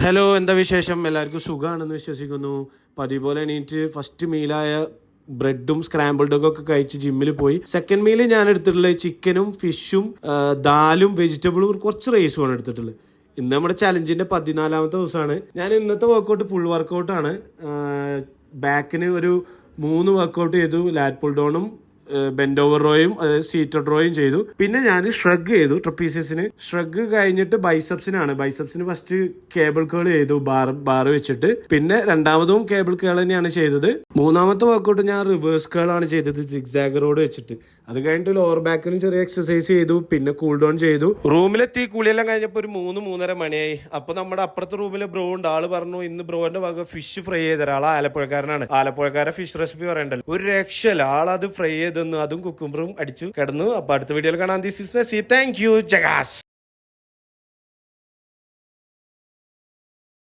Hello, എന്താ വിശേഷം? എല്ലാവർക്കും സുഖമാണെന്ന് വിശ്വസിക്കുന്നു. പതിവ് പോലെ എണീറ്റ് ഫസ്റ്റ് മീലായ ബ്രെഡും സ്ക്രാമ്പിൾഡും ഒക്കെ കഴിച്ച് ജിമ്മിൽ പോയി. സെക്കൻഡ് മീൽ ഞാൻ എടുത്തിട്ടുള്ളത് ചിക്കനും ഫിഷും ദാലും വെജിറ്റബിളും കുറച്ച് റൈസുമാണ് എടുത്തിട്ടുള്ളത്. ഇന്ന് നമ്മുടെ ചലഞ്ചിന്റെ 14ാമത്തെ ദിവസമാണ്. ഞാൻ ഇന്നത്തെ വർക്കൗട്ട് ഫുൾ വർക്കൗട്ടാണ്. ബാക്കിന് ഒരു 3 വർക്കൗട്ട് ചെയ്തു. ലാറ്റ് പുൾ ഡൗണും ബെൻഡ് ഓവർ റോയും സീറ്റഡ് റോയും ചെയ്തു. പിന്നെ ഞാൻ ഷ്രഗ് ചെയ്തു. ട്രപ്പീസിയസിന് ഷ്രഗ് കഴിഞ്ഞിട്ട് ബൈസെപ്സിന് ഫസ്റ്റ് കേബിൾ കേൾ ചെയ്തു, ബാർ വെച്ചിട്ട്. പിന്നെ രണ്ടാമതും കേബിൾ കേൾ തന്നെയാണ് ചെയ്തത്. മൂന്നാമത്തെ വർക്കൗട്ട് ഞാൻ റിവേഴ്സ് കേൾ ആണ് ചെയ്തത്, സിഗ്സാഗ് റോഡ് വെച്ചിട്ട്. അത് കഴിഞ്ഞിട്ട് ലോവർ ബാക്കിനും ചെറിയ എക്സസൈസ് ചെയ്തു. പിന്നെ കൂൾ ഡൗൺ ചെയ്തു. റൂമിലെത്തി കുളിയെല്ലാം കഴിഞ്ഞപ്പോൾ ഒരു 3-3:30 മണിയായി. അപ്പൊ നമ്മുടെ അപ്പുറത്തെ റൂമിലെ ബ്രോ ഉണ്ട്. ആള് പറഞ്ഞു ഇന്ന് ബ്രോന്റെ വക ഫിഷ് ഫ്രൈ ചെയ്ത ആള് ആലപ്പുഴക്കാരനാണ്. ആലപ്പുഴക്കാരെ ഫിഷ് റെസിപ്പി പറയണ്ടല്ലോ, ഒരു രക്ഷല്ല. ആളത് ഫ്രൈ ചെയ്തെന്ന് അതും കുക്കുംബറും അടിച്ചു കിടന്നു. അപ്പൊ അടുത്ത വീഡിയോയിൽ കാണാം. This is Nazeer. Thank you ജഗാസ്.